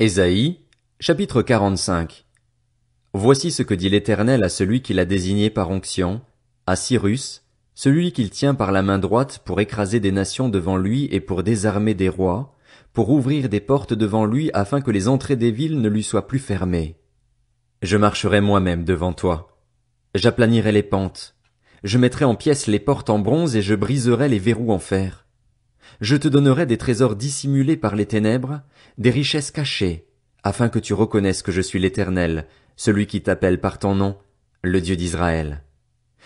Ésaïe, chapitre 45. Voici ce que dit l'Éternel à celui qu'il a désigné par onction, à Cyrus, celui qu'il tient par la main droite pour écraser des nations devant lui et pour désarmer des rois, pour ouvrir des portes devant lui afin que les entrées des villes ne lui soient plus fermées. Je marcherai moi-même devant toi. J'aplanirai les pentes. Je mettrai en pièces les portes en bronze et je briserai les verrous en fer. Je te donnerai des trésors dissimulés par les ténèbres, des richesses cachées, afin que tu reconnaisses que je suis l'Éternel, celui qui t'appelle par ton nom, le Dieu d'Israël.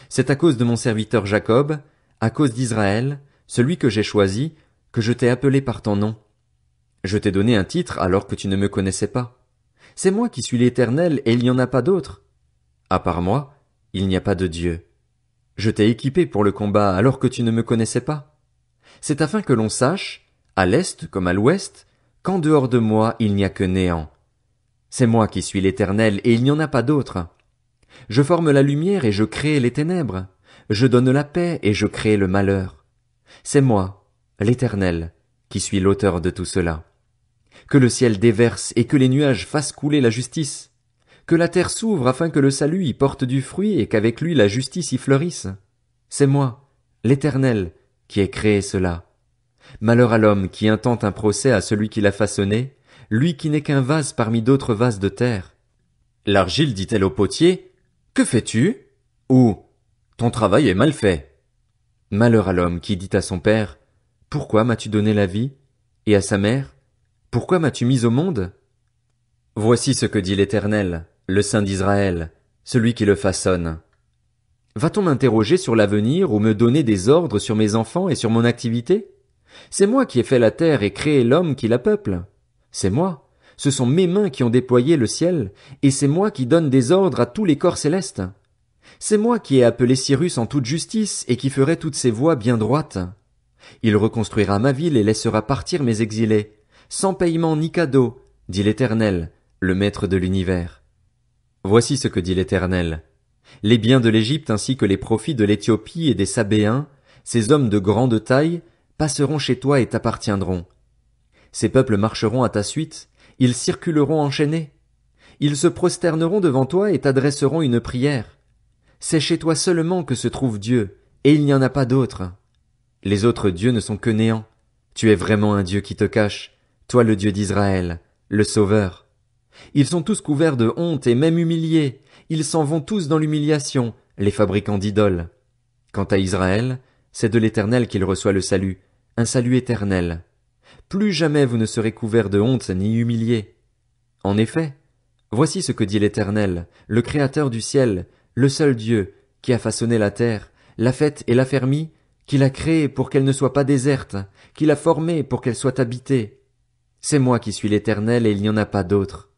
C'est à cause de mon serviteur Jacob, à cause d'Israël, celui que j'ai choisi, que je t'ai appelé par ton nom. Je t'ai donné un titre alors que tu ne me connaissais pas. C'est moi qui suis l'Éternel et il n'y en a pas d'autre. À part moi, il n'y a pas de Dieu. Je t'ai équipé pour le combat alors que tu ne me connaissais pas. C'est afin que l'on sache, à l'est comme à l'ouest, qu'en dehors de moi il n'y a que néant. C'est moi qui suis l'Éternel et il n'y en a pas d'autre. Je forme la lumière et je crée les ténèbres. Je donne la paix et je crée le malheur. C'est moi, l'Éternel, qui suis l'auteur de tout cela. Que le ciel déverse et que les nuages fassent couler la justice. Que la terre s'ouvre afin que le salut y porte du fruit et qu'avec lui la justice y fleurisse. C'est moi, l'Éternel, qui ai créé cela. Malheur à l'homme qui intente un procès à celui qui l'a façonné, lui qui n'est qu'un vase parmi d'autres vases de terre. L'argile dit-elle au potier, « Que fais-tu » ou « Ton travail est mal fait ». Malheur à l'homme qui dit à son père, « Pourquoi m'as-tu donné la vie » et à sa mère, « Pourquoi m'as-tu mis au monde » Voici ce que dit l'Éternel, le Saint d'Israël, celui qui le façonne. Va-t-on m'interroger sur l'avenir ou me donner des ordres sur mes enfants et sur mon activité? C'est moi qui ai fait la terre et créé l'homme qui la peuple. C'est moi. Ce sont mes mains qui ont déployé le ciel, et c'est moi qui donne des ordres à tous les corps célestes. C'est moi qui ai appelé Cyrus en toute justice et qui ferai toutes ses voies bien droites. Il reconstruira ma ville et laissera partir mes exilés, sans paiement ni cadeau, dit l'Éternel, le Maître de l'univers. Voici ce que dit l'Éternel. Les biens de l'Égypte ainsi que les profits de l'Éthiopie et des Sabéens, ces hommes de grande taille, passeront chez toi et t'appartiendront. Ces peuples marcheront à ta suite, ils circuleront enchaînés. Ils se prosterneront devant toi et t'adresseront une prière. C'est chez toi seulement que se trouve Dieu, et il n'y en a pas d'autre. Les autres dieux ne sont que néant. Tu es vraiment un Dieu qui te cache, toi le Dieu d'Israël, le Sauveur. Ils sont tous couverts de honte et même humiliés. Ils s'en vont tous dans l'humiliation, les fabricants d'idoles. Quant à Israël, c'est de l'Éternel qu'il reçoit le salut, un salut éternel. Plus jamais vous ne serez couverts de honte ni humiliés. En effet, voici ce que dit l'Éternel, le Créateur du ciel, le seul Dieu, qui a façonné la terre, l'a faite et l'a fermie, qui l'a créée pour qu'elle ne soit pas déserte, qui l'a formée pour qu'elle soit habitée. C'est moi qui suis l'Éternel et il n'y en a pas d'autre.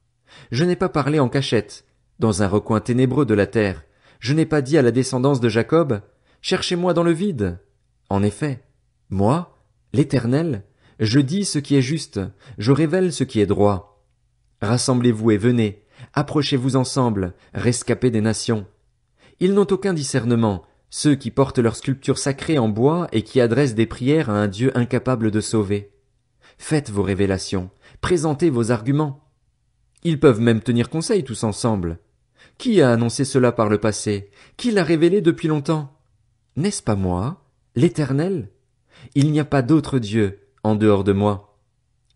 Je n'ai pas parlé en cachette, dans un recoin ténébreux de la terre. Je n'ai pas dit à la descendance de Jacob, cherchez-moi dans le vide. En effet, moi, l'Éternel, je dis ce qui est juste, je révèle ce qui est droit. Rassemblez-vous et venez, approchez-vous ensemble, rescapés des nations. Ils n'ont aucun discernement, ceux qui portent leurs sculptures sacrées en bois et qui adressent des prières à un Dieu incapable de sauver. Faites vos révélations, présentez vos arguments. Ils peuvent même tenir conseil tous ensemble. Qui a annoncé cela par le passé? Qui l'a révélé depuis longtemps? N'est-ce pas moi, l'Éternel? Il n'y a pas d'autre Dieu en dehors de moi.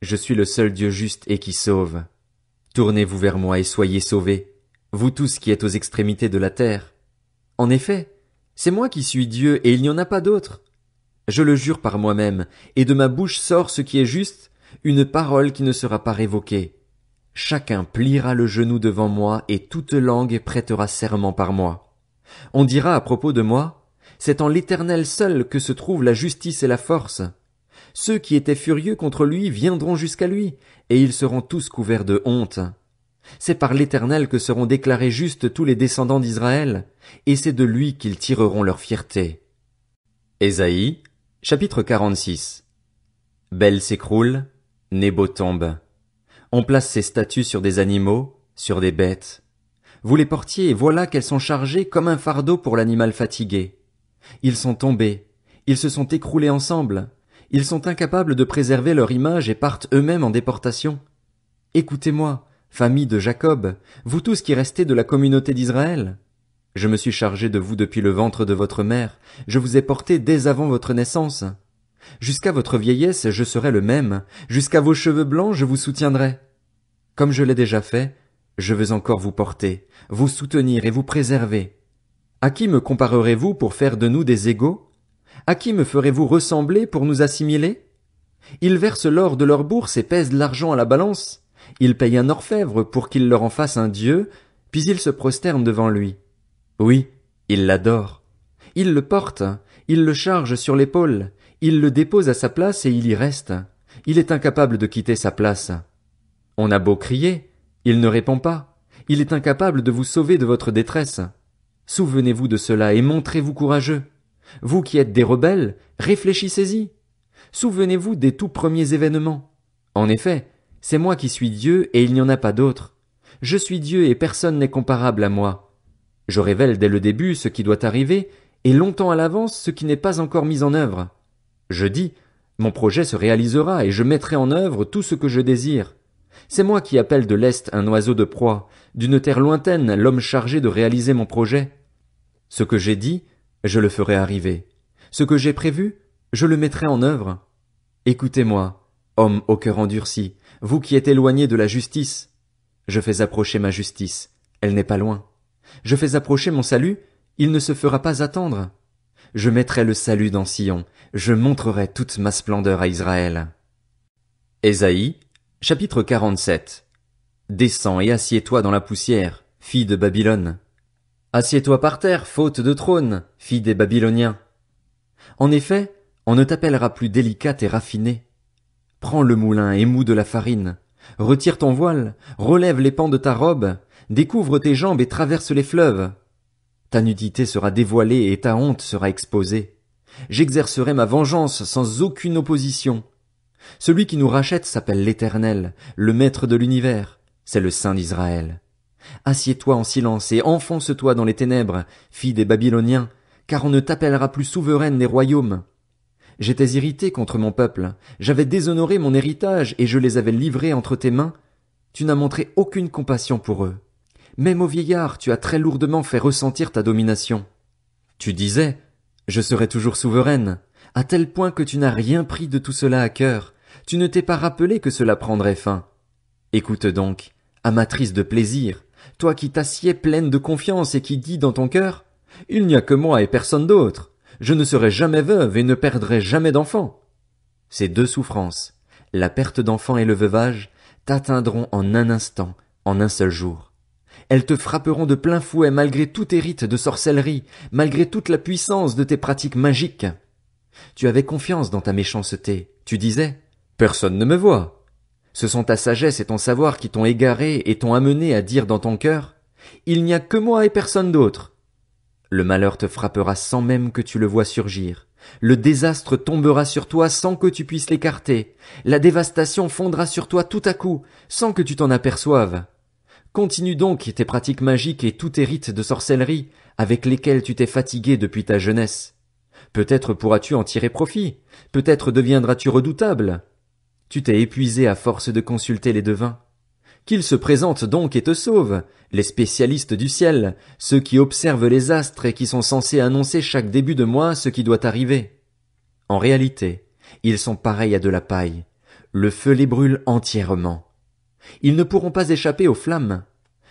Je suis le seul Dieu juste et qui sauve. Tournez-vous vers moi et soyez sauvés, vous tous qui êtes aux extrémités de la terre. En effet, c'est moi qui suis Dieu et il n'y en a pas d'autre. Je le jure par moi-même, et de ma bouche sort ce qui est juste, une parole qui ne sera pas révoquée. Chacun pliera le genou devant moi et toute langue prêtera serment par moi. On dira à propos de moi, c'est en l'Éternel seul que se trouvent la justice et la force. Ceux qui étaient furieux contre lui viendront jusqu'à lui, et ils seront tous couverts de honte. C'est par l'Éternel que seront déclarés justes tous les descendants d'Israël, et c'est de lui qu'ils tireront leur fierté. Ésaïe, chapitre 46. Bel s'écroule, Nébo tombe. On place ses statues sur des animaux, sur des bêtes. Vous les portiez et voilà qu'elles sont chargées comme un fardeau pour l'animal fatigué. Ils sont tombés, ils se sont écroulés ensemble, ils sont incapables de préserver leur image et partent eux-mêmes en déportation. Écoutez-moi, famille de Jacob, vous tous qui restez de la communauté d'Israël. Je me suis chargé de vous depuis le ventre de votre mère, je vous ai porté dès avant votre naissance. Jusqu'à votre vieillesse, je serai le même, jusqu'à vos cheveux blancs, je vous soutiendrai. Comme je l'ai déjà fait, je veux encore vous porter, vous soutenir et vous préserver. À qui me comparerez-vous pour faire de nous des égaux? À qui me ferez-vous ressembler pour nous assimiler? Ils versent l'or de leur bourse et pèsent l'argent à la balance. Ils payent un orfèvre pour qu'il leur en fasse un dieu, puis ils se prosternent devant lui. Oui, ils l'adorent. Ils le portent, ils le chargent sur l'épaule, ils le déposent à sa place et il y reste. Il est incapable de quitter sa place. On a beau crier, il ne répond pas. Il est incapable de vous sauver de votre détresse. Souvenez-vous de cela et montrez-vous courageux. Vous qui êtes des rebelles, réfléchissez-y. Souvenez-vous des tout premiers événements. En effet, c'est moi qui suis Dieu et il n'y en a pas d'autre. Je suis Dieu et personne n'est comparable à moi. Je révèle dès le début ce qui doit arriver et longtemps à l'avance ce qui n'est pas encore mis en œuvre. Je dis, mon projet se réalisera et je mettrai en œuvre tout ce que je désire. C'est moi qui appelle de l'Est un oiseau de proie, d'une terre lointaine l'homme chargé de réaliser mon projet. Ce que j'ai dit, je le ferai arriver. Ce que j'ai prévu, je le mettrai en œuvre. Écoutez-moi, homme au cœur endurci, vous qui êtes éloignés de la justice. Je fais approcher ma justice, elle n'est pas loin. Je fais approcher mon salut, il ne se fera pas attendre. Je mettrai le salut dans Sion, je montrerai toute ma splendeur à Israël. Ésaïe, chapitre 47. Descends et assieds-toi dans la poussière, fille de Babylone. Assieds-toi par terre, faute de trône, fille des Babyloniens. En effet, on ne t'appellera plus délicate et raffinée. Prends le moulin et moud de la farine. Retire ton voile, relève les pans de ta robe, découvre tes jambes et traverse les fleuves. Ta nudité sera dévoilée et ta honte sera exposée. J'exercerai ma vengeance sans aucune opposition. Celui qui nous rachète s'appelle l'Éternel, le Maître de l'univers, c'est le Saint d'Israël. Assieds-toi en silence et enfonce-toi dans les ténèbres, fille des Babyloniens, car on ne t'appellera plus souveraine des royaumes. J'étais irrité contre mon peuple, j'avais déshonoré mon héritage et je les avais livrés entre tes mains. Tu n'as montré aucune compassion pour eux. Même aux vieillards, tu as très lourdement fait ressentir ta domination. Tu disais, je serai toujours souveraine, à tel point que tu n'as rien pris de tout cela à cœur, tu ne t'es pas rappelé que cela prendrait fin. Écoute donc, amatrice de plaisir, toi qui t'assieds pleine de confiance et qui dis dans ton cœur, il n'y a que moi et personne d'autre, je ne serai jamais veuve et ne perdrai jamais d'enfant. Ces deux souffrances, la perte d'enfant et le veuvage, t'atteindront en un instant, en un seul jour. Elles te frapperont de plein fouet malgré tous tes rites de sorcellerie, malgré toute la puissance de tes pratiques magiques. Tu avais confiance dans ta méchanceté, tu disais, personne ne me voit. Ce sont ta sagesse et ton savoir qui t'ont égaré et t'ont amené à dire dans ton cœur, il n'y a que moi et personne d'autre. Le malheur te frappera sans même que tu le vois surgir. Le désastre tombera sur toi sans que tu puisses l'écarter. La dévastation fondra sur toi tout à coup, sans que tu t'en aperçoives. Continue donc tes pratiques magiques et tous tes rites de sorcellerie, avec lesquels tu t'es fatigué depuis ta jeunesse. Peut-être pourras-tu en tirer profit, peut-être deviendras-tu redoutable. Tu t'es épuisé à force de consulter les devins. Qu'ils se présentent donc et te sauvent, les spécialistes du ciel, ceux qui observent les astres et qui sont censés annoncer chaque début de mois ce qui doit arriver. En réalité, ils sont pareils à de la paille. Le feu les brûle entièrement. Ils ne pourront pas échapper aux flammes.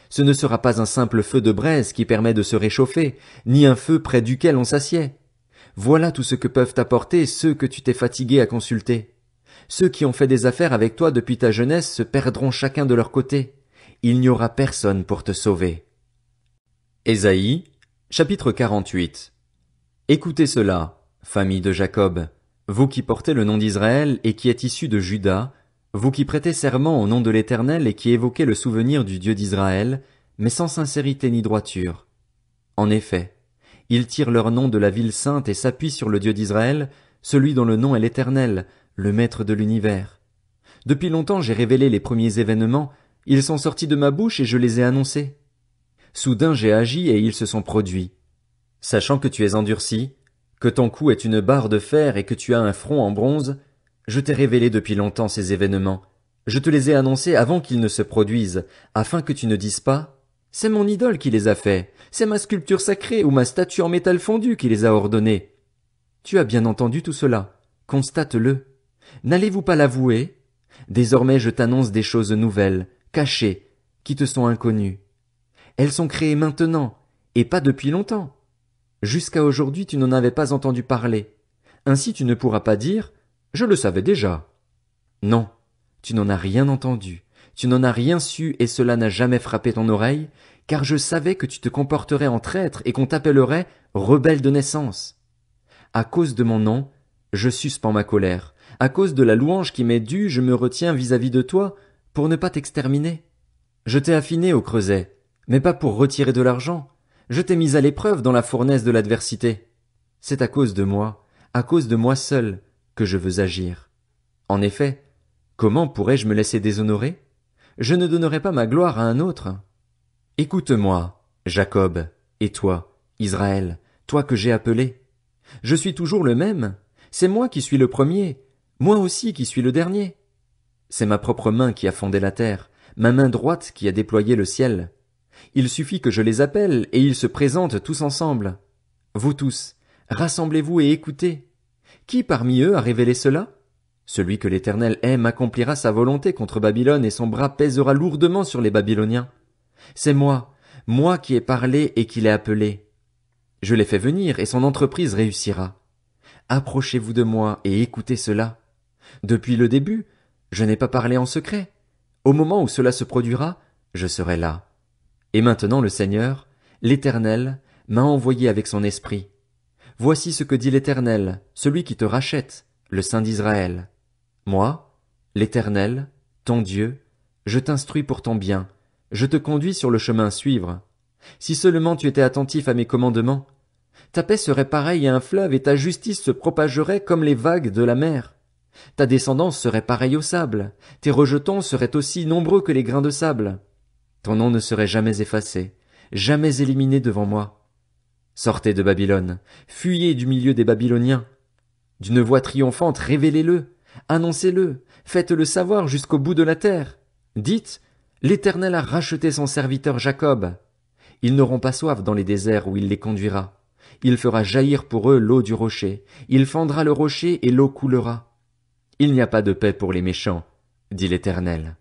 Ce ne sera pas un simple feu de braise qui permet de se réchauffer, ni un feu près duquel on s'assied. Voilà tout ce que peuvent apporter ceux que tu t'es fatigué à consulter. Ceux qui ont fait des affaires avec toi depuis ta jeunesse se perdront chacun de leur côté. Il n'y aura personne pour te sauver. Ésaïe, chapitre 48. Écoutez cela, famille de Jacob, vous qui portez le nom d'Israël et qui êtes issus de Juda, vous qui prêtez serment au nom de l'Éternel et qui évoquez le souvenir du Dieu d'Israël, mais sans sincérité ni droiture. En effet, ils tirent leur nom de la ville sainte et s'appuient sur le Dieu d'Israël, celui dont le nom est l'Éternel, le Maître de l'univers. Depuis longtemps j'ai révélé les premiers événements, ils sont sortis de ma bouche et je les ai annoncés. Soudain j'ai agi et ils se sont produits. Sachant que tu es endurci, que ton cou est une barre de fer et que tu as un front en bronze, je t'ai révélé depuis longtemps ces événements, Je te les ai annoncés avant qu'ils ne se produisent, afin que tu ne dises pas, c'est mon idole qui les a faits, c'est ma sculpture sacrée ou ma statue en métal fondu qui les a ordonnés. Tu as bien entendu tout cela. Constate-le. N'allez-vous pas l'avouer? Désormais je t'annonce des choses nouvelles, cachées, qui te sont inconnues. Elles sont créées maintenant, et pas depuis longtemps. Jusqu'à aujourd'hui tu n'en avais pas entendu parler. Ainsi tu ne pourras pas dire, je le savais déjà. Non, tu n'en as rien entendu, tu n'en as rien su et cela n'a jamais frappé ton oreille, car je savais que tu te comporterais en traître et qu'on t'appellerait rebelle de naissance. À cause de mon nom, je suspends ma colère. À cause de la louange qui m'est due, je me retiens vis-à-vis de toi, pour ne pas t'exterminer. Je t'ai affiné au creuset, mais pas pour retirer de l'argent. Je t'ai mis à l'épreuve dans la fournaise de l'adversité. C'est à cause de moi seul, que je veux agir. En effet, comment pourrais-je me laisser déshonorer? Je ne donnerai pas ma gloire à un autre. Écoute-moi, Jacob, et toi, Israël, toi que j'ai appelé. Je suis toujours le même. C'est moi qui suis le premier, moi aussi qui suis le dernier. C'est ma propre main qui a fondé la terre, ma main droite qui a déployé le ciel. Il suffit que je les appelle et ils se présentent tous ensemble. Vous tous, rassemblez-vous et écoutez. Qui parmi eux a révélé cela? Celui que l'Éternel aime accomplira sa volonté contre Babylone et son bras pèsera lourdement sur les Babyloniens. C'est moi qui ai parlé et qui l'ai appelé. Je l'ai fait venir et son entreprise réussira. Approchez-vous de moi et écoutez cela. Depuis le début, je n'ai pas parlé en secret. Au moment où cela se produira, je serai là. Et maintenant le Seigneur, l'Éternel, m'a envoyé avec son esprit. Voici ce que dit l'Éternel, celui qui te rachète, le Saint d'Israël. Moi, l'Éternel, ton Dieu, je t'instruis pour ton bien, je te conduis sur le chemin à suivre. Si seulement tu étais attentif à mes commandements, ta paix serait pareille à un fleuve et ta justice se propagerait comme les vagues de la mer. Ta descendance serait pareille au sable, tes rejetons seraient aussi nombreux que les grains de sable. Ton nom ne serait jamais effacé, jamais éliminé devant moi. Sortez de Babylone, fuyez du milieu des Babyloniens. D'une voix triomphante, révélez-le, annoncez-le, faites-le savoir jusqu'au bout de la terre. Dites, l'Éternel a racheté son serviteur Jacob. Ils n'auront pas soif dans les déserts où il les conduira. Il fera jaillir pour eux l'eau du rocher. Il fendra le rocher et l'eau coulera. Il n'y a pas de paix pour les méchants, dit l'Éternel.